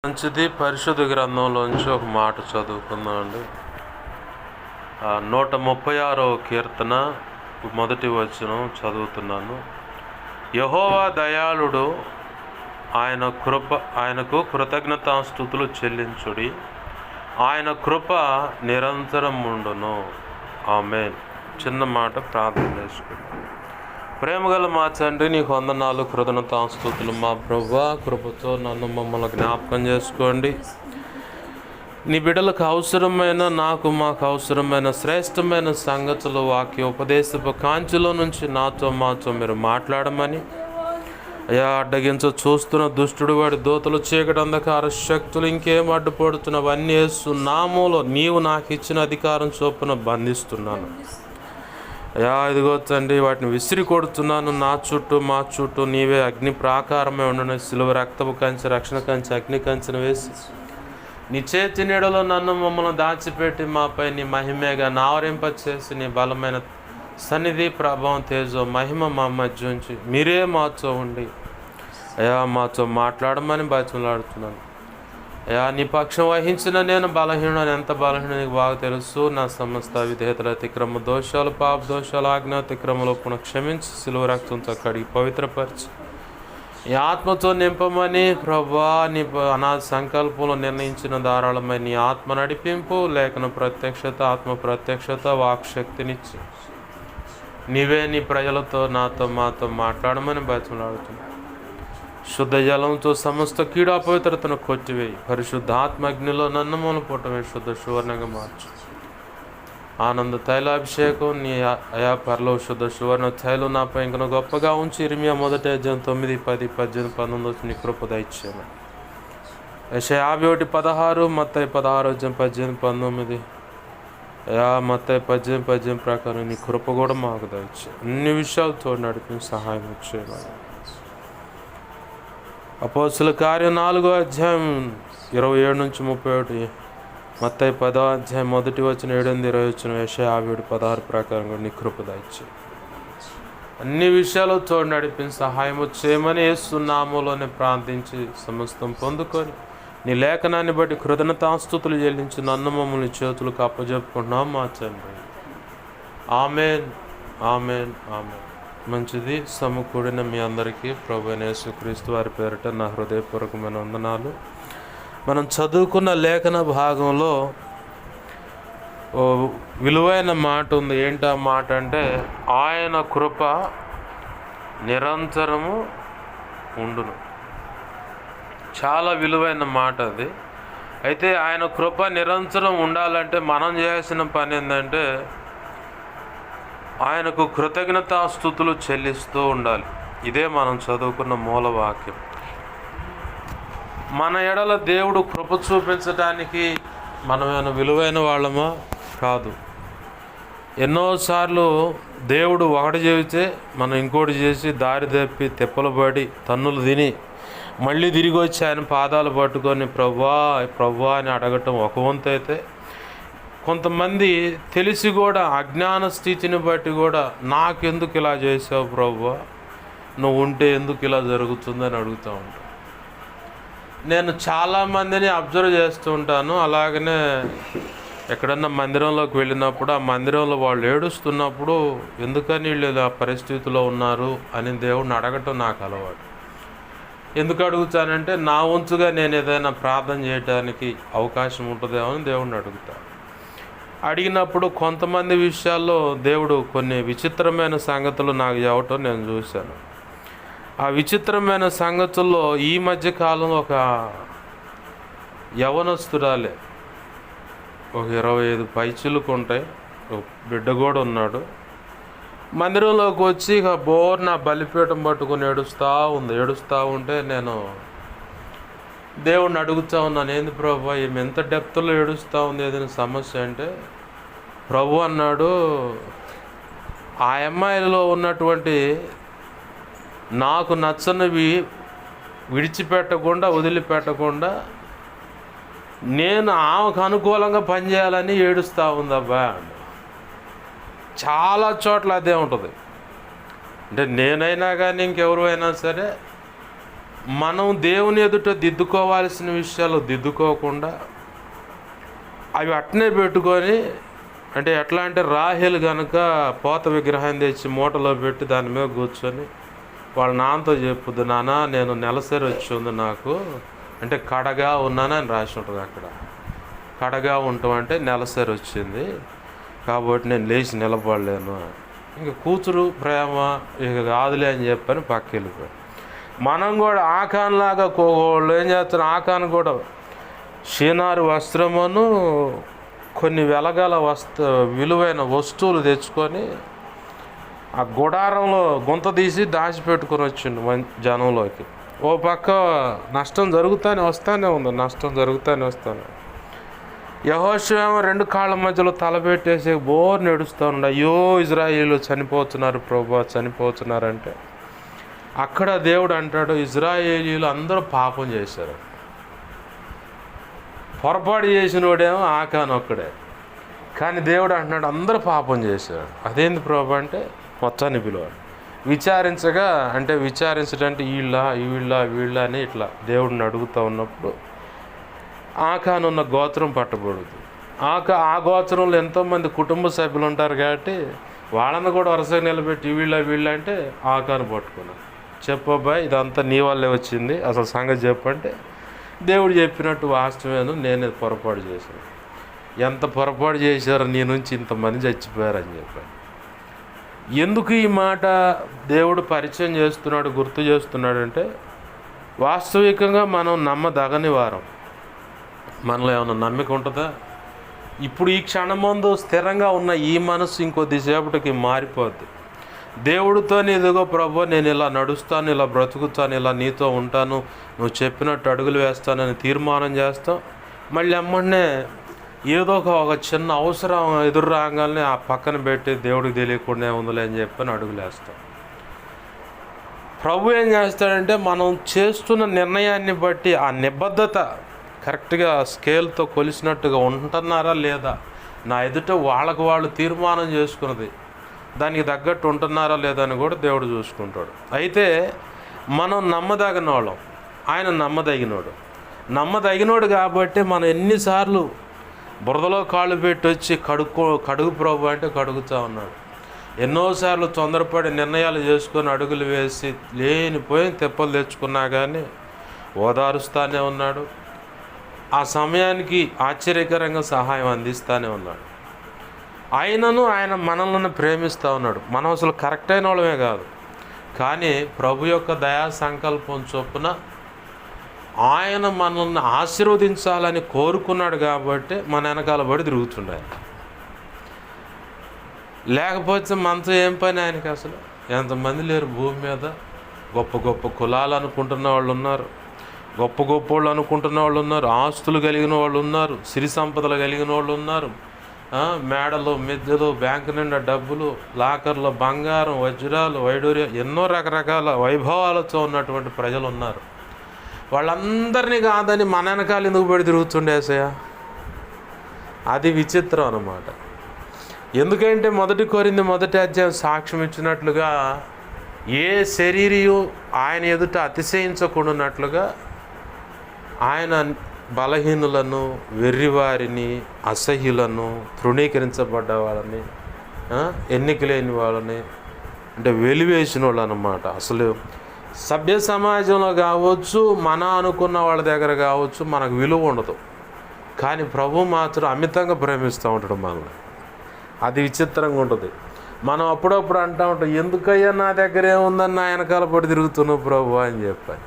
మంచిది. పరిశుద్ధ గ్రంథంలోంచి ఒక మాట చదువుకుందాం అండి. 136వ కీర్తన మొదటి వచనం చదువుతున్నాను. యెహోవా దయాళుడు, ఆయనకు కృతజ్ఞతాస్తుతులు చెల్లించుడి, ఆయన కృప నిరంతరం ఉండును. ఆమేన్. చిన్న మాట ప్రార్థన చేసుకుంటాం. ప్రేమగల మా తండ్రి, నీకు వందనాలు, కృతజ్ఞతాస్తుతులు. మా ప్రభువా, కృపతో నన్ను మమ్మల్ని జ్ఞాపకం చేసుకోండి. నీ బిడ్డలకు అవసరమైన, మాకు అవసరమైన శ్రేష్టమైన సంగతులు వాక్య ఉపదేశపు కాంచిలో నుంచి మాతో మీరు మాట్లాడమని, అయా అడ్డగించ చూస్తున్న దుష్టుడు, వాడి దూతలు, చీకటి, అంధకార శక్తులు, ఇంకేం అడ్డుపడుతున్నవన్నీ యేసు నామములో నీవు నాకు ఇచ్చిన అధికారం చొప్పున బంధిస్తున్నాను. అయా ఇదిగో తండ్రి, వాటిని విసిరి కొడుతున్నాను. నా చుట్టూ మా చుట్టూ నీవే అగ్ని ప్రాకారమే ఉండను. సిలువ రక్తపు కంచె, రక్షణ కంచె, అగ్ని కంచెను వేసి నీ చేతి నీడలో నన్ను మమ్మల్ని దాచిపెట్టి మాపై నీ మహిమేగా నావరింపచేసి నీ బలమైన సన్నిధి, ప్రభావం, తేజో, మహిమ మా మధ్య ఉంచి మీరే మాతో ఉండి అయా మాతో మాట్లాడమని బతిమలాడుతున్నాను. అయా నీ పక్షం వహించిన నేను బలహీనుడు, ఎంత బలహీన నీకు బాగా తెలుసు. నా సమస్త విధేయతల అతిక్రమ దోషాలు, పాప దోషాలు, ఆజ్ఞాతిక్రమలో పునః క్షమించి సిలువ రక్తంతో కడిగి పవిత్రపరిచి ఈ ఆత్మతో నింపమని ప్రభువా, నీ అనాథ సంకల్పంలో నిర్ణయించిన ధారాళమైన నీ ఆత్మ నడిపింపు, లేఖన ప్రత్యక్షత, ఆత్మ ప్రత్యక్షత, వాక్శక్తినిచ్చి నీవే నీ ప్రజలతో నాతో మాతో మాట్లాడమని బతిమలాడుతున్నాను. శుద్ధ జలంతో సమస్త కీడా పవిత్రతను కొట్టివేయి. పరిశుద్ధాత్మగ్నిలో నన్ను మూలపూటమే శుద్ధ సువర్ణంగా మార్చు. ఆనంద తైలాభిషేకం నీ అయా పరలో శుద్ధ సువర్ణ తైలం నాపై ఇంకను గొప్పగా ఉంచి ఇర్మియా 1 9, 10, 18, 19 నీ కృప దయచేయమని. యెషయా 51:16, మత్తయి 16, 18, 19, అయా మత్తయి 18 ప్రకారం నీ కృప కూడా మాకు దయచేయి. అన్ని విషయాలతో నడిపి సహాయం చేయమని. అపోస్తుల కార్యం 4వ అధ్యాయం 27 నుంచి 31, మత్తయి 10వ అధ్యాయం 1 వచనం 7, 20 వచనం, యెషయా 16 ప్రకారం నీ కృప దయచేయి. అన్ని విషయాలతో నడిపి సహాయం చేయమని యేసు నామములోనే ప్రార్థించి సమస్తం పొందుకొని నీ లేఖనాన్ని బట్టి కృతజ్ఞతాస్తుతులు చెల్లించి నన్ను మమ్మల్ని చేతులకు అప్పజెప్పుకుంటున్నాం మా తండ్రి. ఆమేన్, ఆమేన్, ఆమేన్. మంచిది. సమకూడిన మీ అందరికీ ప్రభువైన యేసుక్రీస్తు వారి పేరిట నా హృదయపూర్వకమైన వందనాలు. మనం చదువుకున్న లేఖన భాగంలో ఓ విలువైన మాట ఉంది. ఏంటి ఆ మాట అంటే, ఆయన కృప నిరంతరము ఉండును. చాలా విలువైన మాట అది. అయితే ఆయన కృప నిరంతరం ఉండాలంటే మనం చేయాల్సిన పని ఏంటంటే, ఆయనకు కృతజ్ఞతాస్తుతులు చెల్లిస్తూ ఉండాలి. ఇదే మనం చదువుకున్న మూలవాక్యం. మన ఎడల దేవుడు కృప చూపించడానికి మనమేమైనా విలువైన వాళ్ళమా? కాదు. ఎన్నోసార్లు దేవుడు ఒకటి చెబితే మనం ఇంకోటి చేసి దారి తప్పి తిప్పలు పడి తన్నులు తిని మళ్ళీ తిరిగి వచ్చి ఆయన పాదాలు పట్టుకొని ప్రభువా ప్రభువా అని అడగటం ఒక వంతు అయితే, కొంతమంది తెలిసి కూడా అజ్ఞాన స్థితిని బట్టి కూడా నాకెందుకు ఇలా చేసావు ప్రభువా, నువ్వు ఉంటే ఎందుకు ఇలా జరుగుతుందని అడుగుతూ ఉంటాను. నేను చాలామందిని అబ్జర్వ్ చేస్తూ ఉంటాను. అలాగనే ఎక్కడన్నా మందిరంలోకి వెళ్ళినప్పుడు ఆ మందిరంలో వాళ్ళు ఏడుస్తున్నప్పుడు ఎందుకని వీళ్ళు ఇలా పరిస్థితిలో ఉన్నారు అని దేవుడిని అడగటం నాకు అలవాటు. ఎందుకు అడుగుతానంటే, నా వంతుగా నేను ఏదైనా ప్రార్థన చేయడానికి అవకాశం ఉంటుందేమో అని దేవుడిని అడుగుతాను. అడిగినప్పుడు కొంతమంది విషయాల్లో దేవుడు కొన్ని విచిత్రమైన సంగతులు నాకు చెప్పటం నేను చూశాను. ఆ విచిత్రమైన సంగతుల్లో ఈ మధ్య కాలంలో ఒక యవనస్తురాలే, ఒక 25 పైచిలకు ఉంటాయి, ఒక బిడ్డ కూడా ఉన్నాడు. మందిరంలోకి వచ్చి ఇక నా బలిపీఠం పట్టుకొని ఏడుస్తూ ఉంటే నేను దేవుడిని అడుగుతూ ఉన్నాను, ఏంది ప్రభు ఈమె ఎంత డెప్త్లో ఏడుస్తూ ఉంది, ఏదైనా సమస్య అంటే, ప్రభు అన్నాడు, ఆ అమ్మాయిలో ఉన్నటువంటి నాకు నచ్చనివి విడిచిపెట్టకుండా వదిలిపెట్టకుండా నేను ఆమెకు అనుకూలంగా పనిచేయాలని ఏడుస్తూ ఉందబ్బా. చాలా చోట్ల అదే ఉంటుంది. అంటే నేనైనా కానీ ఇంకెవరు అయినా సరే మనం దేవుని ఎదుట దిద్దుకోవాల్సిన విషయాలు దిద్దుకోకుండా అవి అట్నే పెట్టుకొని, అంటే ఎట్లా అంటే రాహేలు కనుక పోత విగ్రహం తెచ్చి మూటలో పెట్టి దాని మీద కూర్చొని వాళ్ళ నాన్నతో చెప్పుద్ది, నాన్న నేను నెలసరి వచ్చి ఉంది నాకు, అంటే కడగా ఉన్నానని రాసి ఉంటుంది అక్కడ. కడగా ఉంటాం అంటే నెలసరి వచ్చింది కాబట్టి నేను లేచి నిలబడలేను. ఇంకా కూతురు ప్రేమ ఇక కాదులే అని చెప్పని పక్కకి వెళ్ళిపోయాడు. మనం కూడా ఆకాన్లాగా వాళ్ళు ఏం చేస్తారు, ఆకాన్ కూడా షీనారు వస్త్రమును కొన్ని వెలగల విలువైన వస్తువులు తెచ్చుకొని ఆ గుడారంలో గుంత తీసి దాచిపెట్టుకొని వచ్చిండు జనంలోకి. ఓ పక్క నష్టం వస్తానే ఉంది, నష్టం జరుగుతూనే వస్తానే. యెహోషువ ఏమో 2 కాళ్ళ మధ్యలో తలపెట్టేసి బోర్ని ఏడుస్తూ ఉండే, అయ్యో ఇజ్రాయేలు చనిపోతున్నారు ప్రభు, చనిపోతున్నారంటే అక్కడ దేవుడు అంటాడు, ఇజ్రాయేలీలు అందరూ పాపం చేశారు, పొరపాటు చేసినోడేమో ఆకాన్ ఒక్కడే, కానీ దేవుడు అంటున్నాడు అందరూ పాపం చేశారు. అదేంది ప్రభు అంటే మొత్తాన్ని పిలువాడు. విచారించగా, అంటే విచారించడంటే వీళ్ళ అని ఇట్లా దేవుడిని అడుగుతూ ఉన్నప్పుడు ఆకాన్ ఉన్న గోత్రం పట్టబడుతుంది. ఆ గోత్రంలో ఎంతోమంది కుటుంబ సభ్యులు ఉంటారు కాబట్టి వాళ్ళని కూడా వరుసగా నిలబెట్టి వీళ్ళ అంటే ఆకాను పట్టుకున్నాను. చెప్పబ్బాయి ఇదంతా నీ వల్లే వచ్చింది, అసలు సంగతి చెప్పంటే దేవుడు చెప్పినట్టు వాస్తవేను, నేనే పొరపాటు చేశాను. ఎంత పొరపాటు చేశారో నీ నుంచి ఇంతమంది చచ్చిపోయారని చెప్పాను. ఎందుకు ఈ మాట దేవుడు పరిచయం చేస్తున్నాడు, గుర్తు చేస్తున్నాడంటే వాస్తవికంగా మనం నమ్మదగని వారం. మనలో ఏమైనా నమ్మిక ఉంటుందా? ఇప్పుడు ఈ క్షణమందు స్థిరంగా ఉన్న ఈ మనసు ఇంకొద్దిసేపటికి మారిపోద్ది. దేవుడితో ఇదిగో ప్రభు నేను ఇలా నడుస్తాను, ఇలా బ్రతుకుతాను, ఇలా నీతో ఉంటాను, నువ్వు చెప్పినట్టు అడుగులు వేస్తానని తీర్మానం చేస్తాం. మళ్ళీ అమ్మనే ఏదో ఒక చిన్న అవసరం ఎదురు రాగానే ఆ పక్కన పెట్టి దేవుడికి తెలియకుండా ఉందిలే అని చెప్పని అడుగులేస్తాం. ప్రభు ఏం చేస్తాడంటే మనం చేస్తున్న నిర్ణయాన్ని బట్టి ఆ నిబద్ధత కరెక్ట్గా స్కేల్తో కొలిసినట్టుగా ఉంటున్నారా లేదా, నా ఎదుట వాళ్ళకు వాళ్ళు తీర్మానం చేసుకున్నది దానికి తగ్గట్టు ఉంటున్నారా లేదా అని కూడా దేవుడు చూసుకుంటాడు. అయితే మనం నమ్మదగిన వాళ్ళం, ఆయన నమ్మదగినోడు కాబట్టి మనం ఎన్నిసార్లు బురదలో కాళ్ళు పెట్టి వచ్చి కడుగు ప్రభు అంటే కడుగుతూ ఉన్నాడు. ఎన్నోసార్లు తొందరపడి నిర్ణయాలు చేసుకొని అడుగులు వేసి లేనిపోయి తెప్పలు తెచ్చుకున్నా కానీ ఓదారుస్తానే ఉన్నాడు. ఆ సమయానికి ఆశ్చర్యకరంగా సహాయం అందిస్తూనే ఉన్నాడు. ఆయన మనల్ని ప్రేమిస్తూ ఉన్నాడు. మనం అసలు కరెక్ట్ అయిన వాళ్ళమే కాదు, కానీ ప్రభు యొక్క దయా సంకల్పం చొప్పున ఆయన మనల్ని ఆశీర్వదించాలని కోరుకున్నాడు కాబట్టి మన వెనకాల పడి తిరుగుతుండే. లేకపోతే మనతో ఏం పని ఆయనకి? అసలు ఎంతమంది లేరు భూమి మీద. గొప్ప గొప్ప కులాలు అనుకుంటున్న వాళ్ళు ఉన్నారు, గొప్ప వాళ్ళు అనుకుంటున్న వాళ్ళు ఉన్నారు, ఆస్తులు కలిగిన వాళ్ళు ఉన్నారు, సిరి సంపదలు కలిగిన వాళ్ళు ఉన్నారు, మేడలు మిద్దెలు, బ్యాంకు నిండా డబ్బులు, లాకర్లో బంగారం, వజ్రాలు, వైడూర్యం, ఎన్నో రకరకాల వైభవాలతో ఉన్నటువంటి ప్రజలు ఉన్నారు. వాళ్ళందరినీ కాదని మన వెనకాల ఎందుకు పడి తిరుగుతుండేసయ్యా? అది విచిత్రం అన్నమాట. ఎందుకంటే 1 కొరింథీ 1వ అధ్యాయం సాక్ష్యం ఇచ్చినట్లుగా ఏ శరీరియు ఆయన ఎదుట అతిశయించకుండానట్లుగా ఆయన బలహీనులను, వెర్రివారిని, అసహ్యులను, తృణీకరించబడ్డ వాళ్ళని, ఎన్నిక లేని వాళ్ళని, అంటే వెలివేసిన వాళ్ళు అన్నమాట. అసలు సభ్య సమాజంలో కావచ్చు, మన అనుకున్న వాళ్ళ దగ్గర కావచ్చు, మనకు విలువ ఉండదు, కానీ ప్రభు మాత్రం అమితంగా ప్రేమిస్తూ ఉంటాడు మనల్ని. అది విచిత్రంగా ఉంటుంది. మనం అప్పుడప్పుడు అంటూ ఉంటాం, ఎందుకయ్యా నా దగ్గర ఏముందని నా వెనకాల పడి తిరుగుతున్నావు ప్రభు అని చెప్పాను.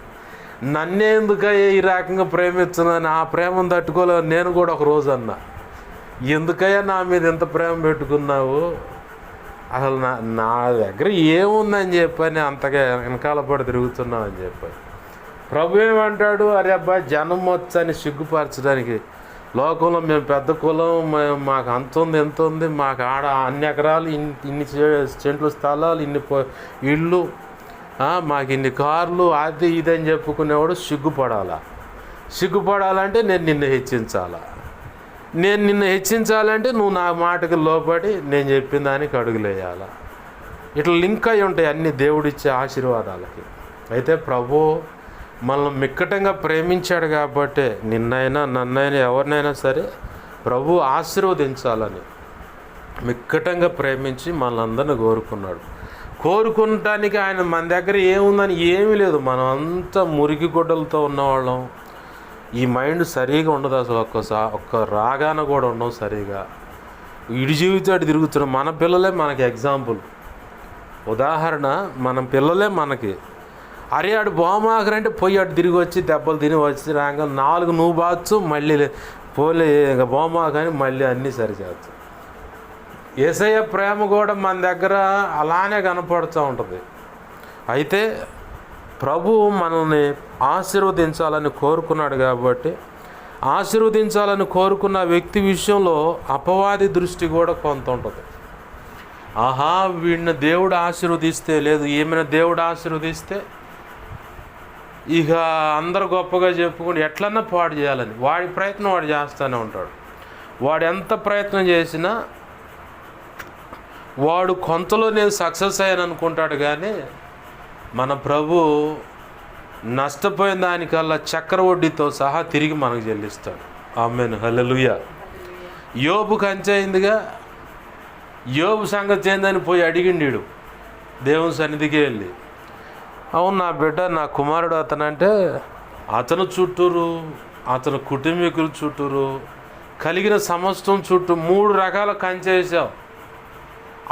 నన్నే ఎందుకయ్యా ఈ రకంగా ప్రేమిస్తున్నాను, ఆ ప్రేమను తట్టుకోలేవు. నేను కూడా ఒక రోజు అన్నా, ఎందుకయ్యా నా మీద ఎంత ప్రేమ పెట్టుకున్నావు, అసలు నా దగ్గర ఏముందని చెప్పని అంతగా వెనకాల పడి తిరుగుతున్నావు అని చెప్పాను. ప్రభు ఏమంటాడు, అరే అబ్బాయి జనం వచ్చని సిగ్గుపరచడానికి, లోకంలో మేము పెద్ద కులం, మాకు అంత ఉంది ఎంత ఉంది, మాకు ఆడ అన్ని ఎకరాలు, ఇన్ని సెంట్లు స్థలాలు, ఇన్ని ఇళ్ళు, మాకు ఇన్ని కార్లు, అది ఇదని చెప్పుకునేవాడు సిగ్గుపడాలంటే నేను నిన్ను హెచ్చించాలంటే నువ్వు నా మాటకి లోపడి నేను చెప్పిన దానికి అడుగులేయాలా. ఇట్లా లింక్ అయి ఉంటాయి అన్ని దేవుడిచ్చే ఆశీర్వాదాలకి. అయితే ప్రభు మనల్ని మిక్కటంగా ప్రేమించాడు కాబట్టి నిన్నైనా నన్నైనా ఎవరినైనా సరే ప్రభు ఆశీర్వదించాలని మిక్కటంగా ప్రేమించి మనల్ని కోరుకున్నాడు. కోరుకుంటానికి ఆయన మన దగ్గర ఏముందని ఏమీ లేదు. మనం అంతా మురికి గుడ్డలతో ఉన్నవాళ్ళం. ఈ మైండ్ సరిగా ఉండదు అసలు. ఒక్క రాగాన కూడా ఉండవు సరిగా. ఇడి జీవితాడు తిరుగుతున్నాం. మన పిల్లలే మనకి ఎగ్జాంపుల్, ఉదాహరణ. మన పిల్లలే మనకి. అరే ఆడు బొమ్మకంటే పోయి అటు తిరిగి వచ్చి దెబ్బలు తిని వచ్చి రాగా 4 నువ్వు బాచ్చు, మళ్ళీ పోలే ఇంకా బొమ్మ కానీ మళ్ళీ అన్నీ సరిచేచ్చు. యేసయ్య ప్రేమ కూడా మన దగ్గర అలానే కనపడుతూ ఉంటుంది. అయితే ప్రభువు మనల్ని ఆశీర్వదించాలని కోరుకున్నాడు కాబట్టి ఆశీర్వదించాలని కోరుకున్న వ్యక్తి విషయంలో అపవాది దృష్టి కూడా కొంత ఉంటుంది. ఆహా, వీడిని దేవుడు ఆశీర్వదిస్తే, లేదు ఏమైనా దేవుడు ఆశీర్వదిస్తే ఇక అందరు గొప్పగా చెప్పుకొని ఎట్లన్నా పాడు చేయాలని వాడి ప్రయత్నం వాడు చేస్తూనే ఉంటాడు. వాడు ఎంత ప్రయత్నం చేసినా వాడు కొంతలో నేను సక్సెస్ అయ్యాను అనుకుంటాడు. కానీ మన ప్రభు నష్టపోయిన దానికల్లా చక్ర వడ్డీతో సహా తిరిగి మనకు చెల్లిస్తాడు. ఆమేన్, హల్లెలూయా. యోబు కంచయిందిగా. యోబు సంగతి ఏందని పోయి అడిగిండు దేవుని సన్నిధికి వెళ్ళి. అవును నా బిడ్డ, నా కుమారుడు అతనంటే అతను చుట్టూరు, అతని కుటుంబీకుల చుట్టూరు, కలిగిన సమస్తం చుట్టూ 3 రకాల కంచె వేసావు.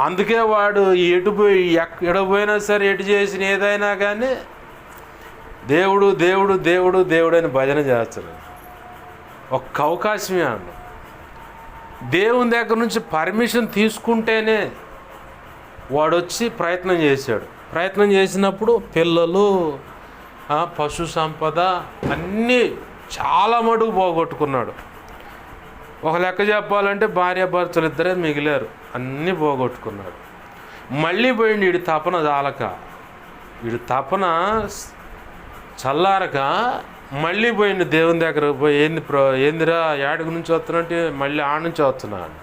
అందుకే వాడు ఎడపోయినా సరే ఎటు చేసిన ఏదైనా కానీ దేవుడు దేవుడు దేవుడు దేవుడు అని భజన చేస్తున్నాడు. ఒక్క అవకాశమే అన్న. దేవుని దగ్గర నుంచి పర్మిషన్ తీసుకుంటేనే వాడు వచ్చి ప్రయత్నం చేశాడు. ప్రయత్నం చేసినప్పుడు పిల్లలు, పశు సంపద అన్నీ చాలా మటుకు పోగొట్టుకున్నాడు. ఒక లెక్క చెప్పాలంటే భార్యాభర్తలు ఇద్దరే మిగిలారు, అన్నీ పోగొట్టుకున్నాడు. మళ్ళీ పోయింది వీడి తపన చాలక, వీడి తపన చల్లారక మళ్ళీ పోయింది దేవుని దగ్గర పోయి. ఏందిరా ఏడుగు నుంచి వస్తున్నట్టు మళ్ళీ ఆడ నుంచి వస్తున్నాడు.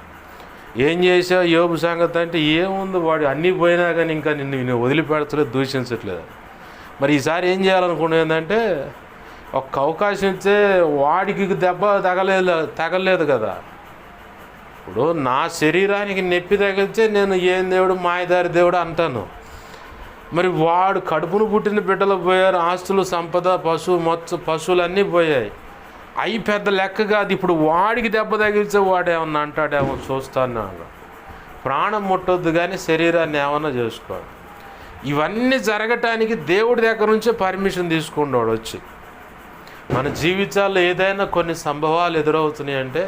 ఏం చేసావు యోబు సంగతి అంటే, ఏముంది వాడు అన్నీ పోయినా కానీ ఇంకా నిన్ను వదిలిపెడతలేదు, దూషించట్లేదు. మరి ఈసారి ఏం చేయాలనుకున్నాను ఏంటంటే, ఒక్క అవకాశం ఇస్తే వాడికి దెబ్బ తగలేదు కదా. ఇప్పుడు నా శరీరానికి నొప్పి తగిలితే నేను ఏం దేవుడు మాయదారి దేవుడు అంటాను. మరి వాడు కడుపును పుట్టిన బిడ్డలు పోయారు, ఆస్తులు సంపద పశువులు అన్నీ పోయాయి. అవి పెద్ద లెక్క కాదు. ఇప్పుడు వాడికి దెబ్బ తగిలితే వాడు ఏమన్నా అంటాడేమో చూస్తాను. ప్రాణం ముట్టొద్దు కానీ శరీరాన్ని ఏమన్నా చేసుకోవాలి. ఇవన్నీ జరగటానికి దేవుడి దగ్గర నుంచే పర్మిషన్ తీసుకున్నాడు వచ్చి. మన జీవితాల్లో ఏదైనా కొన్ని సంభవాలు ఎదురవుతున్నాయి అంటే,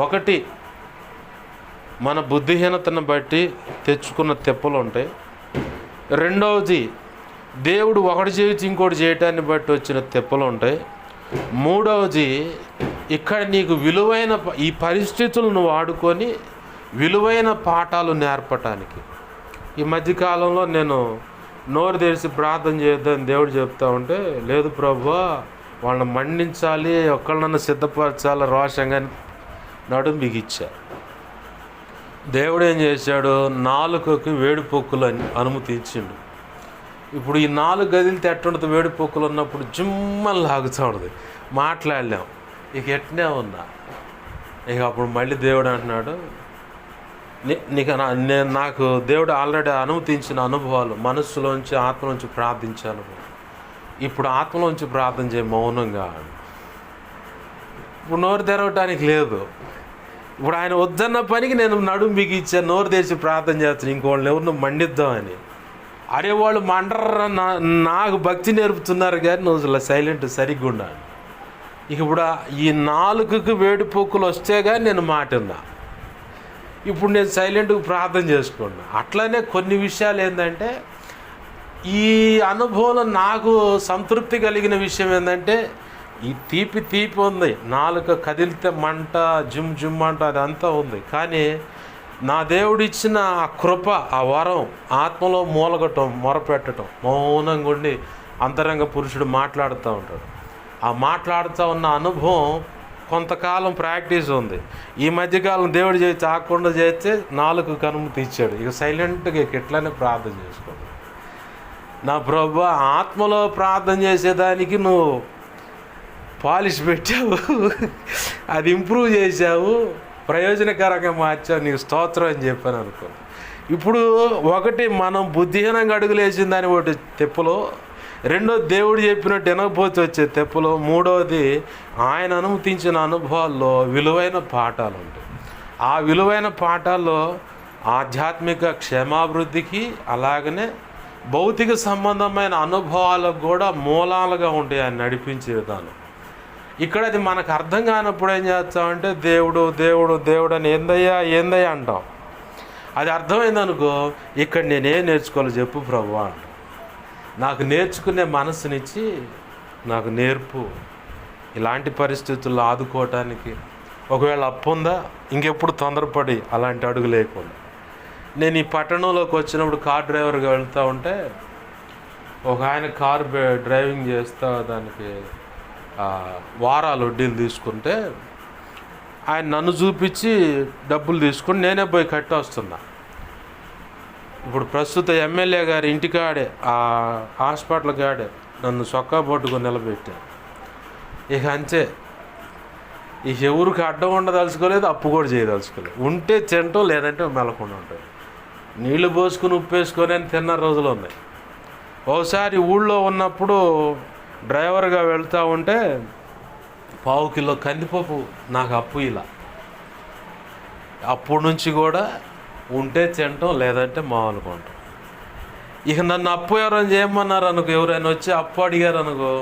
ఒకటి మన బుద్ధిహీనతను బట్టి తెచ్చుకున్న తెప్పలు ఉంటాయి. రెండవది దేవుడు ఒకటి చేసి ఇంకోటి చేయటాన్ని బట్టి వచ్చిన తెప్పలు ఉంటాయి. మూడవది ఇక్కడ నీకు విలువైన ఈ పరిస్థితులను వాడుకొని విలువైన పాఠాలు నేర్పటానికి. ఈ మధ్యకాలంలో నేను నోరు తెరిచి ప్రార్థన చేద్దామని దేవుడు చెప్తా ఉంటే, లేదు ప్రభువా వాళ్ళని మండించాలి, ఒక్కళ్ళనన్నా సిద్ధపరచాలి, రోషంగా నడుము బిగించారు. దేవుడు ఏం చేశాడు, నాలుకకి వేడిపొక్కులు అనుమతి ఇచ్చిండు. ఇప్పుడు ఈ 4 గదిలితే ఎట్టుంటుంది, వేడిపొక్కులు ఉన్నప్పుడు జిమ్మని లాగుతూ ఉంటుంది. మాట్లాడలేం. ఇక ఎట్నే ఉన్నా ఇక అప్పుడు మళ్ళీ దేవుడు అంటున్నాడు, నాకు దేవుడు ఆల్రెడీ అనుమతించిన అనుభవాలు, మనస్సులోంచి ఆత్మలోంచి ప్రార్థించాను. ఇప్పుడు ఆత్మలోంచి ప్రార్థన చేయ మౌనంగా. ఇప్పుడు నోరు తెరవటానికి లేదు. ఇప్పుడు ఆయన వద్దన్న పనికి నేను నడుము బిగించాను, నోరు తెరిచి ప్రార్థన చేస్తాను ఇంకోళ్ళని ఎవరిని మండిద్దామని. అరే వాళ్ళు మండర్రా, నాకు భక్తి నేర్పుతున్నారు కానీ నువ్వు సైలెంట్ సరిగ్గా ఉండాలి. ఇక ఇప్పుడు ఈ 4కి వేడిపోక్కులు వస్తే కానీ నేను మాట ఉన్నా. ఇప్పుడు నేను సైలెంట్గా ప్రార్థన చేసుకున్నా. అట్లనే కొన్ని విషయాలు ఏంటంటే, ఈ అనుభవంలో నాకు సంతృప్తి కలిగిన విషయం ఏంటంటే, ఈ తీపి ఉంది, నాలుక కదిలితే మంట, జుమ్ అంట అదంతా ఉంది. కానీ నా దేవుడిచ్చిన ఆ కృప, ఆ వరం, ఆత్మలో మూలగటం, మొరపెట్టడం, మౌనంగా ఉండి అంతరంగ పురుషుడు మాట్లాడుతూ ఉంటాడు. ఆ మాట్లాడుతూ ఉన్న అనుభవం కొంతకాలం ప్రాక్టీస్ ఉంది. ఈ మధ్యకాలం దేవుడు చేసి ఆకుండా చేస్తే 4 అనుమతి ఇచ్చాడు. ఇక సైలెంట్గా ఎట్లనే ప్రార్థన చేసుకోండి. నా ప్రభువా, ఆత్మలో ప్రార్థన చేసేదానికి నువ్వు పాలిష్ పెట్టావు, అది ఇంప్రూవ్ చేసావు, ప్రయోజనకరంగా మార్చావు, నీకు స్తోత్రం అని చెప్పాను అనుకో. ఇప్పుడు ఒకటి మనం బుద్ధిహీనంగా అడుగులేసిన దాన్ని ఒకటి తెప్పులో, రెండోది దేవుడు చెప్పినట్టు వినకపోతే వచ్చే తెప్పులో, మూడవది ఆయన అనుమతించిన అనుభవాల్లో విలువైన పాఠాలు ఉంటాయి. ఆ విలువైన పాఠాల్లో ఆధ్యాత్మిక క్షేమాభివృద్ధికి అలాగనే భౌతిక సంబంధమైన అనుభవాలకు కూడా మూలాలుగా ఉంటాయి ఆయన నడిపించే విధానం. ఇక్కడ అది మనకు అర్థం కానప్పుడు ఏం చేస్తామంటే దేవుడు దేవుడు దేవుడు అని ఏందయ్యా అంటాం. అది అర్థమైందనుకో, ఇక్కడ నేనేం నేర్చుకోవాలి చెప్పు ప్రభువా అంట. నాకు నేర్చుకునే మనసునిచ్చి నాకు నేర్పు, ఇలాంటి పరిస్థితుల్లో ఆదుకోవటానికి. ఒకవేళ అప్పు ఉందా, ఇంకెప్పుడు తొందరపడి అలాంటి అడుగు లేకుండా. నేను ఈ పట్టణంలోకి వచ్చినప్పుడు కార్ డ్రైవర్గా వెళ్తూ ఉంటే ఒక ఆయన కారు డ్రైవింగ్ చేస్తూ దానికి వారాలు వడ్డీలు తీసుకుంటే ఆయన నన్ను చూపించి డబ్బులు తీసుకుని నేనే పోయి కట్టి వస్తున్నా. ఇప్పుడు ప్రస్తుత ఎమ్మెల్యే గారి ఇంటికాడే ఆ హాస్పిటల్ కాడే నన్ను సొక్కా పట్టుకొని నిలబెట్టాను. ఇక అంతే, ఇక ఎవరికి అడ్డం ఉండదలుచుకోలేదు, అప్పు కూడా చేయదలుచుకోలేదు. ఉంటే తింటాం, లేదంటే మెలకుండా ఉంటాం. నీళ్లు పోసుకుని ఉప్పేసుకొని అని తిన్న రోజులు ఉన్నాయి. ఒకసారి ఊళ్ళో ఉన్నప్పుడు డ్రైవర్గా వెళ్తూ ఉంటే 1/2 కిలో కందిపప్పు నాకు అప్పు ఇలా. అప్పటి నుంచి కూడా ఉంటే తింటాం, లేదంటే మామూలుగా ఉంటాం. ఇక నన్ను అప్పు ఎవరైనా చేయమన్నారు అనుకో, ఎవరైనా వచ్చి అప్పు అడిగారు అనుకో,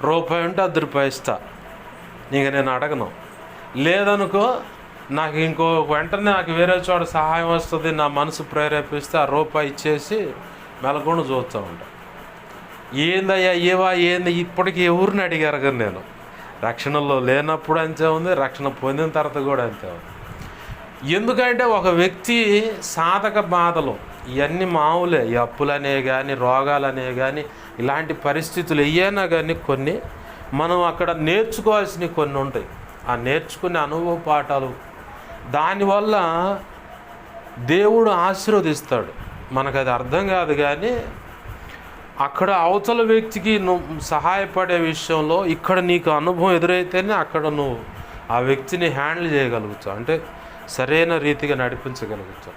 రూపాయి ఉంటే ₹10 ఇస్తా, ఇంక నేను అడగను. లేదనుకో, నాకు ఇంకో వెంటనే నాకు వేరే చోట సహాయం వస్తుంది, నా మనసు ప్రేరేపిస్తే ఆ రూపాయి ఇచ్చేసి మెలకుండా చూస్తూ ఉంటా. ఏందయ్యా ఏంది ఇప్పటికీ ఎవరిని అడిగారు కానీ నేను రక్షణలో లేనప్పుడు అంతే ఉంది, రక్షణ పొందిన తర్వాత కూడా అంతే ఉంది. ఎందుకంటే ఒక వ్యక్తి సాధక బాధలు ఇవన్నీ మామూలే, ఈ అప్పులనే కానీ రోగాలనే కానీ ఇలాంటి పరిస్థితులు ఏయైనా కానీ కొన్ని మనం అక్కడ నేర్చుకోవాల్సినవి కొన్ని ఉంటాయి. ఆ నేర్చుకునే అనుభవ పాఠాలు, దానివల్ల దేవుడు ఆశీర్వదిస్తాడు. మనకు అది అర్థం కాదు కానీ అక్కడ అవతల వ్యక్తికి నువ్వు సహాయపడే విషయంలో ఇక్కడ నీకు అనుభవం ఎదురైతేనే అక్కడ నువ్వు ఆ వ్యక్తిని హ్యాండిల్ చేయగలుగుతావు, అంటే సరైన రీతిగా నడిపించగలుగుతావు.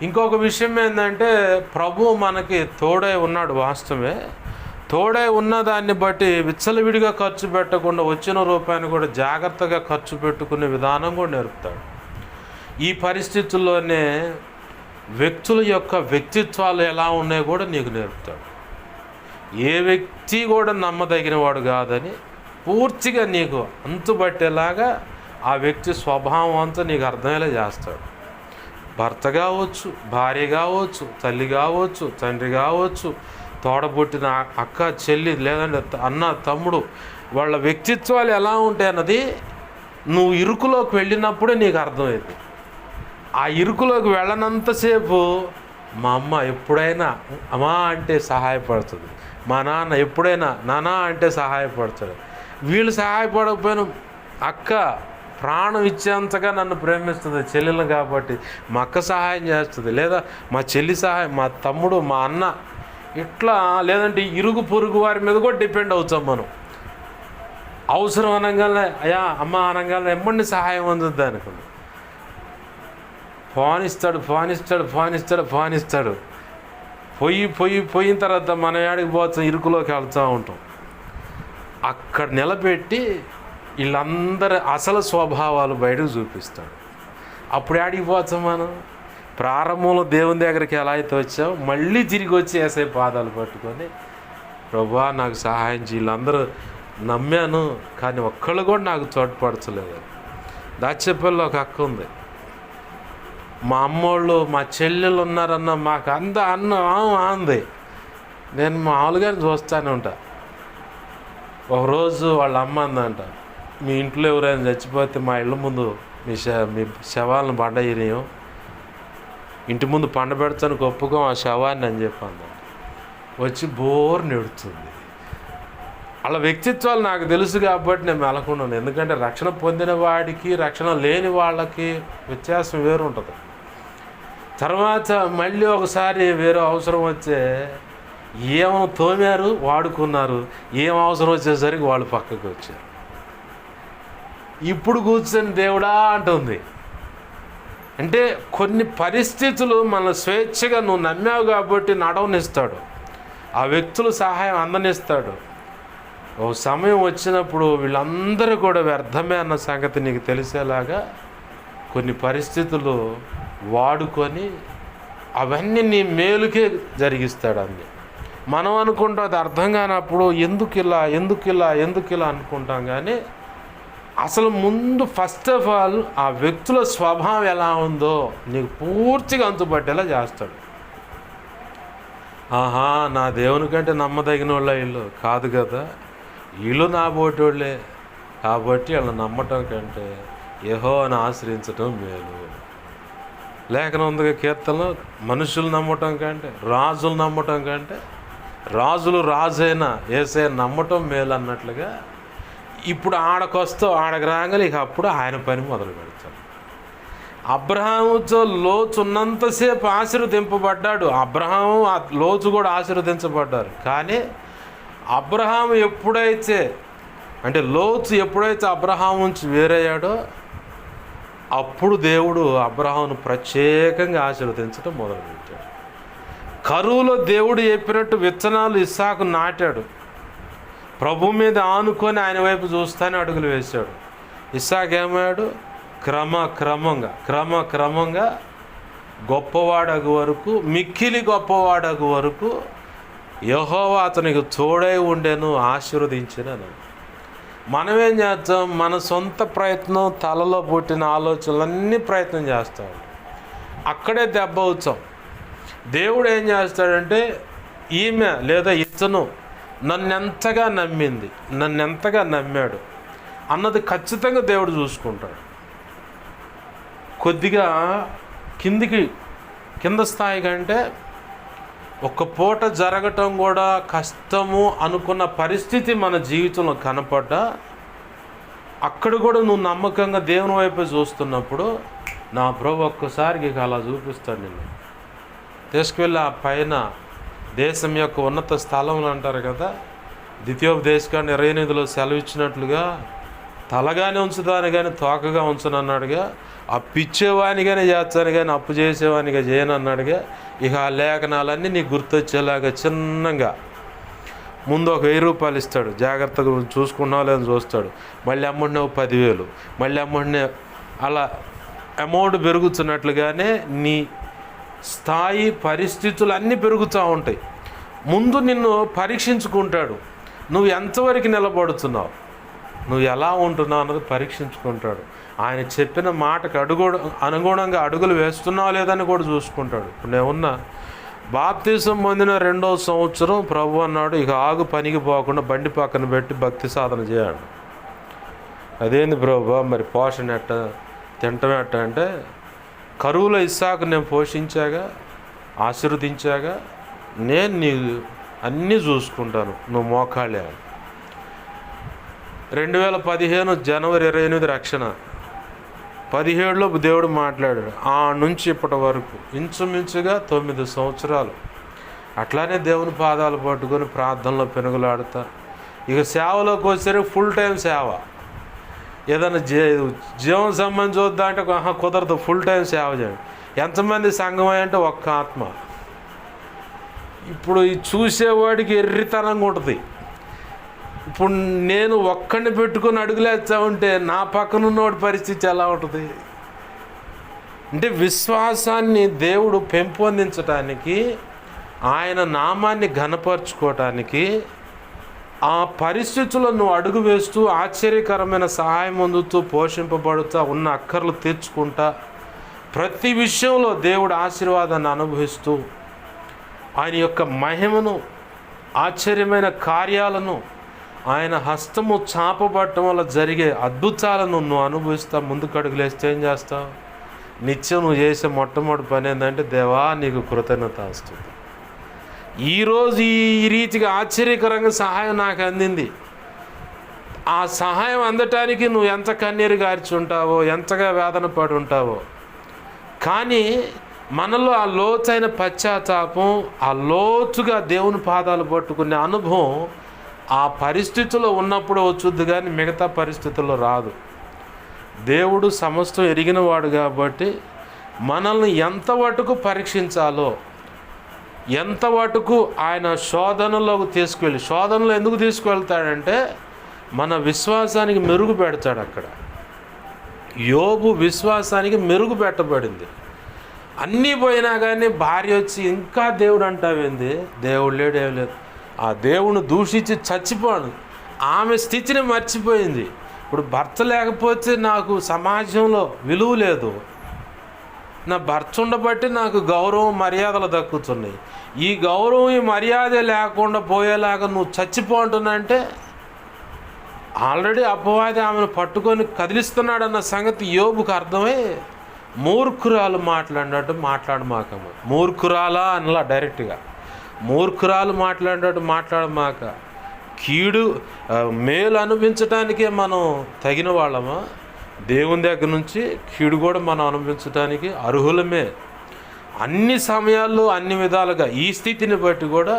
ఇంకొక విషయం ఏంటంటే ప్రభువు మనకి తోడై ఉన్నాడు, వాస్తవమే. తోడై ఉన్న దాన్ని బట్టి విచ్చలవిడిగా ఖర్చు పెట్టకుండా వచ్చిన రూపాయిని కూడా జాగ్రత్తగా ఖర్చు పెట్టుకునే విధానం కూడా నేర్పుతాడు. ఈ పరిస్థితుల్లోనే వ్యక్తుల యొక్క వ్యక్తిత్వాలు ఎలా ఉన్నాయో కూడా నీకు నేర్పుతాడు. ఏ వ్యక్తి కూడా నమ్మదగిన వాడు కాదని పూర్తిగా నీకు అంతుబట్టేలాగా ఆ వ్యక్తి స్వభావం అంతా నీకు అర్థమయ్యేలా చేస్తాడు. భర్త కావచ్చు, భార్య కావచ్చు, తల్లి కావచ్చు, తండ్రి కావచ్చు, తోడబుట్టిన అక్క చెల్లి, లేదంటే అన్న తమ్ముడు, వాళ్ళ వ్యక్తిత్వాలు ఎలా ఉంటాయి అన్నది నువ్వు ఇరుకులోకి వెళ్ళినప్పుడే నీకు అర్థమైంది. ఆ ఇరుకులోకి వెళ్ళనంతసేపు మా అమ్మ ఎప్పుడైనా అమ్మా అంటే సహాయపడుతుంది, మా నాన్న ఎప్పుడైనా నానా అంటే సహాయపడతాడు. వీళ్ళు సహాయపడకపోయినా అక్క ప్రాణం ఇచ్చేంతగా నన్ను ప్రేమిస్తుంది చెల్లెలు కాబట్టి మా అక్క సహాయం చేస్తుంది, లేదా మా చెల్లి సహాయం, మా తమ్ముడు, మా అన్న, ఇట్లా లేదంటే ఇరుగు పొరుగు వారి మీద కూడా డిపెండ్ అవుతాం మనం. అవసరం అనగానే అయ్యా అమ్మ అనగానే ఎమ్మడిని సహాయం అందుద్ది అనుకున్నాం. ఫోన్ ఇస్తాడు. పోయిన తర్వాత మన యాడికి పోతాం, ఇరుకులోకి వెళ్తూ ఉంటాం. అక్కడ నిలబెట్టి వీళ్ళందరి అసలు స్వభావాలు బయటకు చూపిస్తాడు. అప్పుడు యాడికి పోతాం మనం? ప్రారంభంలో దేవుని దగ్గరికి ఎలా అయితే వచ్చాం, మళ్ళీ తిరిగి వచ్చి యేసయ్య పాదాలు పట్టుకొని ప్రభువా నాకు సహాయం చేయి, వీళ్ళందరూ నమ్మాను కానీ ఒక్కళ్ళు కూడా నాకు తోడ్పడచలేదు. దాచేపల్లిలో ఒక అక్క ఉంది, మా అమ్మోళ్ళు మా చెల్లెళ్ళు ఉన్నారన్న మాకు అంది. నేను మామూలుగానే చూస్తూనే ఉంటా. ఒకరోజు వాళ్ళ అమ్మ అందంట, మీ ఇంట్లో ఎవరైనా చచ్చిపోతే మా ఇళ్ళ ముందు మీ శవాలను బండయ్యనియం, ఇంటి ముందు పండ పెడతాను ఒప్పుకోం ఆ శవాన్ని అని చెప్పండి. వచ్చి బోర్ నెడుతుంది. వాళ్ళ వ్యక్తిత్వాలు నాకు తెలుసు కాబట్టి నేను మెలకున్నాను. ఎందుకంటే రక్షణ పొందిన వాడికి రక్షణ లేని వాళ్ళకి వ్యత్యాసం వేరు ఉంటుంది. తర్వాత మళ్ళీ ఒకసారి వేరే అవసరం వచ్చే ఏమైనా తోమారు, వాడుకున్నారు, ఏం అవసరం వచ్చేసరికి వాళ్ళు పక్కకు వచ్చారు. ఇప్పుడు కూర్చొని దేవుడా అంటుంది. అంటే కొన్ని పరిస్థితులు మన స్వేచ్ఛగా నువ్వు నమ్మావు కాబట్టి నడవనిస్తాడు, ఆ వ్యక్తులు సహాయం అందనిస్తాడు. ఓ సమయం వచ్చినప్పుడు వీళ్ళందరూ కూడా వ్యర్థమే అన్న సంగతి నీకు తెలిసేలాగా కొన్ని పరిస్థితులు వాడుకొని అవన్నీ నీ మేలుకే జరిగిస్తాడు. అన్నీ మనం అనుకుంటాం, అది అర్థం కానప్పుడు ఎందుకు ఇలా అనుకుంటాం. కానీ అసలు ముందు ఫస్ట్ ఆఫ్ ఆల్ ఆ వ్యక్తుల స్వభావం ఎలా ఉందో నీకు పూర్తిగా అంతుపట్టేలా చేస్తాడు. ఆహా, నా దేవుని కంటే నమ్మదగిన వాళ్ళ వీళ్ళు కాదు కదా, వీళ్ళు నా బోటోళ్ళే కాబట్టి వాళ్ళని నమ్మటం కంటే యెహోవాను ఆశ్రయించటం మేలు. లేఖనం ఉందిగా కీర్తనలో, మనుషులు నమ్మటం కంటే రాజులు నమ్మటం కంటే రాజులు రాజైనా యేసయ్య నమ్మటం మేలు అన్నట్లుగా ఇప్పుడు ఆడకొస్తూ ఆడకు రాగానే ఇక అప్పుడు ఆయన పని మొదలు పెడతాడు. అబ్రహాముతో లోతు ఉన్నంతసేపు ఆశీర్వదింపబడ్డాడు. అబ్రహాము లోతు కూడా ఆశీర్వదించబడ్డారు. కానీ అబ్రహాము ఎప్పుడైతే లోతు ఎప్పుడైతే అబ్రహాము నుంచి వేరయ్యాడో అప్పుడు దేవుడు అబ్రహామును ప్రత్యేకంగా ఆశీర్వదించడం మొదలుపెట్టాడు. కరువులో దేవుడు చెప్పినట్టు విత్తనాలు ఇస్సాకు నాటాడు. ప్రభు మీద ఆనుకొని ఆయన వైపు చూస్తానే అడుగులు వేశాడు. ఇస్సాకు ఏమయ్యాడు? క్రమంగా గొప్పవాడగు వరకు, మిక్కిలి గొప్పవాడగు వరకు యెహోవా అతనికి తోడై ఉండెను, ఆశీర్వదించినను. మనమేం చేస్తాం? మన సొంత ప్రయత్నం, తలలో పుట్టిన ఆలోచనలన్నీ ప్రయత్నం చేస్తాం, అక్కడే దెబ్బ అవుతాం. దేవుడు ఏం చేస్తాడంటే, ఈమె లేదా ఇతను నన్నెంతగా నమ్మింది, నన్నెంతగా నమ్మాడు అన్నది ఖచ్చితంగా దేవుడు చూసుకుంటాడు. కొద్దిగా కింద స్థాయి కంటే ఒక్క పూట జరగటం కూడా కష్టము అనుకున్న పరిస్థితి మన జీవితంలో కనపడ్డా అక్కడ కూడా నువ్వు నమ్మకంగా దేవుని వైపు చూస్తున్నప్పుడు నా ప్రభు ఒక్కసారికి అలా చూపిస్తాడు. నిన్ను తీసుకువెళ్ళి ఆ పైన దేశం యొక్క ఉన్నత స్థలంలో అంటారు కదా, ద్వితీయోపదేశకాండ 28లో సెలవు ఇచ్చినట్లుగా తలగానే ఉంచుతాను కానీ తోకగా ఉంచనన్నాడుగా, అప్పిచ్చేవానిగానే చేస్తాను కానీ అప్పు చేసేవానిగా చేయనన్నాడుగా. ఇక ఆ లేఖనాలన్నీ నీకు గుర్తొచ్చేలాగా చిన్నగా ముందు ఒక 1000 రూపాయలు ఇస్తాడు, జాగ్రత్తగా చూసుకున్నావు లేదని చూస్తాడు. మళ్ళీ అమ్ముడినే 10,000, మళ్ళీ అమ్ముడినే అలా అమౌంట్ పెరుగుతున్నట్లుగానే నీ స్థాయి పరిస్థితులు అన్నీ పెరుగుతూ ఉంటాయి. ముందు నిన్ను పరీక్షించుకుంటాడు, నువ్వు ఎంతవరకు నిలబడుతున్నావు, నువ్వు ఎలా ఉంటున్నావు అన్నది పరీక్షించుకుంటాడు. ఆయన చెప్పిన మాటకు అనుగుణంగా అడుగులు వేస్తున్నావు లేదని కూడా చూసుకుంటాడు. ఇప్పుడు నేనున్న బాప్తిసం పొందిన 2వ సంవత్సరం ప్రభు అన్నాడు, ఇక ఆగు, పనికి పోకుండా బండి పక్కన పెట్టి భక్తి సాధన చేయండి. అదేంది ప్రభు, మరి పోషణ ఎట్ట, తింటం ఎట్ట అంటే, కరువులో ఇస్సాకు నేను పోషించాగా, ఆశీర్వదించాగా, నేను నీకు అన్నీ చూసుకుంటాను, నువ్వు మోకాళ్ళే. 2015 జనవరి 28 రక్షణ, 17లో దేవుడు మాట్లాడాడు. ఆ నుంచి ఇప్పటి వరకు ఇంచుమించుగా 9 సంవత్సరాలు అట్లానే దేవుని పాదాలు పట్టుకొని ప్రార్థనలో పెనుగులాడుతా. ఇక సేవలోకి వచ్చేసరికి ఫుల్ టైం సేవ. ఏదైనా జీవం సంబంధం చూద్దాం అంటే కుదరదు, ఫుల్ టైం సేవ చేయండి. ఎంతమంది సంఘం అంటే ఒక్క ఆత్మ. ఇప్పుడు ఈ చూసేవాడికి ఎర్రితనంగా ఉంటుంది. ఇప్పుడు నేను ఒక్కడిని పెట్టుకొని అడుగులేస్తా ఉంటే నా పక్కన ఉన్నవాడి పరిస్థితి ఎలా ఉంటుంది అంటే, విశ్వాసాన్ని దేవుడు పెంపొందించడానికి, ఆయన నామాన్ని ఘనపరచుకోవటానికి ఆ పరిస్థితుల్లో నువ్వు అడుగు వేస్తూ ఆశ్చర్యకరమైన సహాయం అందుతూ పోషింపబడుతూ ఉన్న అక్కర్లు తీర్చుకుంటా ప్రతి విషయంలో దేవుడు ఆశీర్వాదాన్ని అనుభవిస్తూ ఆయన యొక్క మహిమను, ఆశ్చర్యమైన కార్యాలను, ఆయన హస్తము చాపబట్టడం వల్ల జరిగే అద్భుతాలను నువ్వు అనుభవిస్తా ముందుకు అడుగులేస్తే ఏం చేస్తావు? నిత్యం నువ్వు చేసే మొట్టమొదటి పని ఏంటంటే, దేవా నీకు కృతజ్ఞతాస్తుతి, ఈరోజు ఈ రీతిగా ఆశ్చర్యకరంగా సహాయం నాకు అందింది. ఆ సహాయం అందటానికి నువ్వు ఎంత కన్నీరు గార్చి ఉంటావో, ఎంతగా వేదన పడి ఉంటావో, కానీ మనలో ఆ లోతైన పశ్చాత్తాపం, ఆ లోతుగా దేవుని పాదాలు పట్టుకునే అనుభవం ఆ పరిస్థితుల్లో ఉన్నప్పుడు వచ్చుద్ది, కానీ మిగతా పరిస్థితుల్లో రాదు. దేవుడు సమస్తం ఎరిగినవాడు కాబట్టి మనల్ని ఎంత మటుకు పరీక్షించాలో, ఎంత మటుకు ఆయన శోధనలోకి తీసుకువెళ్ళి, శోధనలో ఎందుకు తీసుకువెళ్తాడంటే మన విశ్వాసానికి మెరుగు పెడతాడు. అక్కడ యోబు విశ్వాసానికి మెరుగు పెట్టబడింది. అన్నీ పోయినా కానీ భార్య వచ్చి ఇంకా దేవుడు అంటావేంది, దేవుడు లేడు, ఏం లేదు, ఆ దేవుని దూషించి చచ్చిపోను, ఆమె స్థితిని మర్చిపోయింది. ఇప్పుడు భర్త లేకపోతే నాకు సమాజంలో విలువ లేదు, నా భర్త ఉండబట్టి నాకు గౌరవం మర్యాదలు దక్కుతున్నాయి, ఈ గౌరవం ఈ మర్యాద లేకుండా పోయేలాగా నువ్వు చచ్చిపో అంటున్నా అంటే ఆల్రెడీ అపవాది ఆమెను పట్టుకొని కదిలిస్తున్నాడన్న సంగతి యోబుకు అర్థమై మూర్ఖురాలు మాట్లాడినట్టు మాట్లాడమాకమ్మ. మూర్ఖురాలా అనలా, డైరెక్ట్గా మూర్ఖురాలు మాట్లాడినట్టు మాట్లాడమాక. మేలు అనిపించటానికే మనం తగిన వాళ్ళమా? దేవుని దగ్గర నుంచి కీడు కూడా మనం అనుభవించడానికి అర్హులమే. అన్ని సమయాల్లో అన్ని విధాలుగా ఈ స్థితిని బట్టి కూడా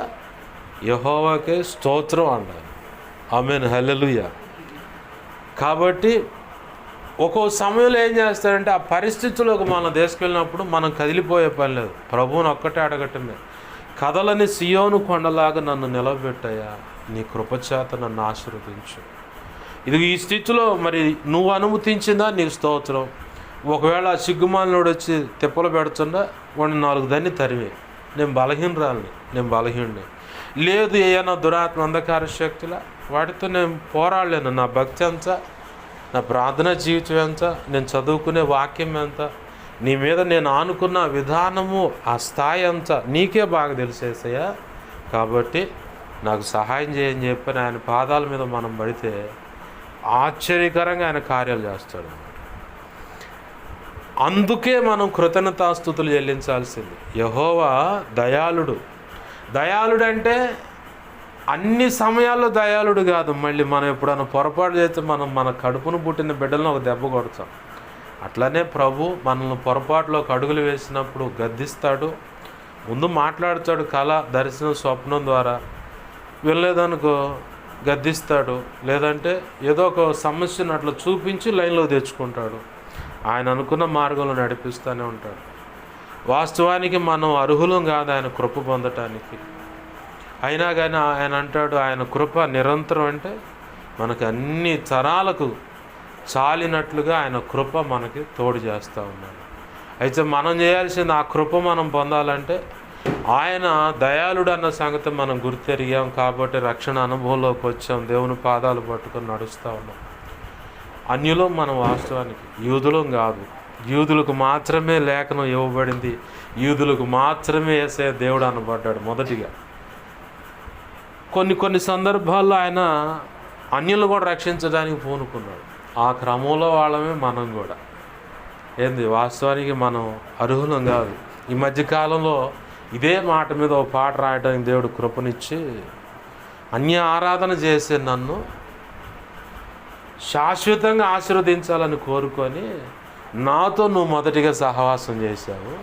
యెహోవాకే స్తోత్రం అన్నారు. ఆమేన్, హల్లెలూయా. కాబట్టి ఒక్కో సమయంలో ఏం చేస్తారంటే ఆ పరిస్థితుల్లోకి మనం తీసుకెళ్ళినప్పుడు మనం కదిలిపోయే పని లేదు, ప్రభువుని ఒక్కటే అడగటమే. కదలని సియోను కొండలాగా నన్ను నిలబెట్టయ్యా, నీ కృపచేత నన్ను ఆశీర్వదించు. ఇది ఈ స్థితిలో మరి నువ్వు అనుమతించిందా, నీకు స్తోత్రం. ఒకవేళ ఆ సిగ్గుమాలినోడు వచ్చి తిప్పలు పెడుతుందా, వాడిని 4 దన్ని తరిమి, నేను బలహీనరాలని, నేను బలహీనుని, లేదు ఏమైనా దురాత్మ అంధకార శక్తుల వాటితో నేను పోరాడలేను. నా భక్తి ఎంత, నా ప్రార్థనా జీవితం ఎంత, నేను చదువుకునే వాక్యం ఎంత, నీ మీద నేను ఆనుకున్న విధానము, ఆ స్థాయి ఎంత నీకే బాగా తెలిసేసయ్యా. కాబట్టి నాకు సహాయం చేయని చెప్పని ఆయన పాదాల మీద మనం పడితే ఆశ్చర్యకరంగా ఆయన కార్యాలు చేస్తాడు. అందుకే మనం కృతజ్ఞతాస్తుతులు చెల్లించాల్సింది. యెహోవా దయాళుడు. దయాళుడు అంటే అన్ని సమయాల్లో దయాళుడు కాదు. మళ్ళీ మనం ఎప్పుడైనా పొరపాటు చేస్తే మనం మన కడుపును పుట్టిన బిడ్డలను ఒక దెబ్బ కొడతాం. అట్లనే ప్రభు మనల్ని పొరపాటులోకి అడుగులు వేసినప్పుడు గద్దిస్తాడు, ముందు మాట్లాడుతాడు, కళ, దర్శనం, స్వప్నం ద్వారా. వెళ్ళలేదనుకో గద్దిస్తాడు, లేదంటే ఏదో ఒక సమస్యను అట్లా చూపించి లైన్లో తెచ్చుకుంటాడు. ఆయన అనుకున్న మార్గంలో నడిపిస్తూనే ఉంటాడు. వాస్తవానికి మనం అర్హులం కాదు ఆయన కృప పొందటానికి. అయినా కానీ ఆయన అంటాడు ఆయన కృప నిరంతరం, అంటే మనకు అన్ని తరాలకు చాలినట్లుగా ఆయన కృప మనకి తోడు చేస్తూ ఉన్నాడు. అయితే మనం చేయాల్సింది ఆ కృప మనం పొందాలంటే ఆయన దయాళుడు అన్న సంగతి మనం గుర్తెరిగాం కాబట్టి రక్షణ అనుభవంలోకి వచ్చాం, దేవుని పాదాలు పట్టుకొని నడుస్తూ ఉన్నాం. అన్యులం మనం వాస్తవానికి, యూదులం కాదు. యూదులకు మాత్రమే లేఖనం ఇవ్వబడింది, యూదులకు మాత్రమే యేసయ్య దేవుడు అనబడ్డాడు మొదటిగా. కొన్ని సందర్భాల్లో ఆయన అన్యులను కూడా రక్షించడానికి పూనుకున్నాడు. ఆ క్రమంలో వాళ్ళమే మనం కూడా. ఏంది, వాస్తవానికి మనం అర్హులం కాదు. ఈ మధ్యకాలంలో ఇదే మాట మీద ఒక పాట రాయడానికి దేవుడు కృపనిచ్చి, అన్య ఆరాధన చేసే నన్ను శాశ్వతంగా ఆశీర్వదించాలని కోరుకొని నాతో నువ్వు మొదటిగా సహవాసం చేశావు,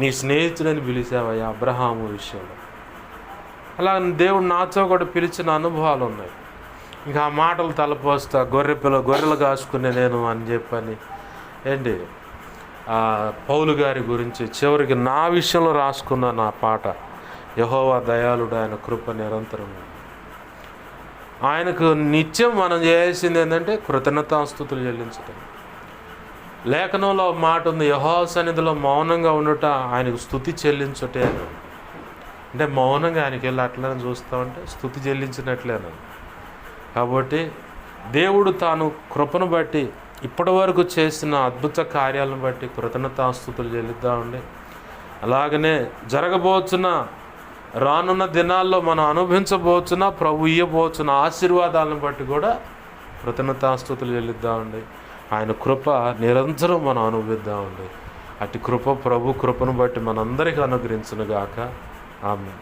నీ స్నేహితుడని పిలిచావయ్యా అబ్రహాము విషయంలో. అలా దేవుడు నాతో కూడా పిలిచిన అనుభవాలు ఉన్నాయి. ఇంకా ఆ మాటలు తలపోస్తా, గొర్రెలు కాసుకునే నేను అని చెప్పని ఏంటి పౌలు గారి గురించి చివరికి నా విషయంలో రాసుకున్న నా పాట, యెహోవా దయాళుడు, ఆయన కృప నిరంతరం. ఆయనకు నిత్యం మనం చేయాల్సింది ఏంటంటే కృతజ్ఞతాస్తుతులు చెల్లించటం. లేఖనంలో మాట ఉంది, యెహోవా సన్నిధిలో మౌనంగా ఉండుట ఆయనకు స్తుతి చెల్లించుటే. అంటే మౌనంగా ఆయనకి వెళ్ళి అట్లనే చూస్తామంటే స్తుతి చెల్లించినట్లేను. కాబట్టి దేవుడు తాను కృపను బట్టి ఇప్పటి వరకు చేసిన అద్భుత కార్యాలను బట్టి కృతజ్ఞతాస్తుతులు చెల్లిద్దామండి. అలాగనే జరగబోతున్న రానున్న దినాల్లో మనం అనుభవించబోతున్న ప్రభు ఇయ్యబోతున్న ఆశీర్వాదాలను బట్టి కూడా కృతజ్ఞతాస్తుతులు చెల్లిద్దామండి. ఆయన కృప నిరంతరం మనం అనుభవిద్దామండి. అటు కృప ప్రభు కృపను బట్టి మనందరికీ అనుగ్రహించునుగాక. ఆమేన్.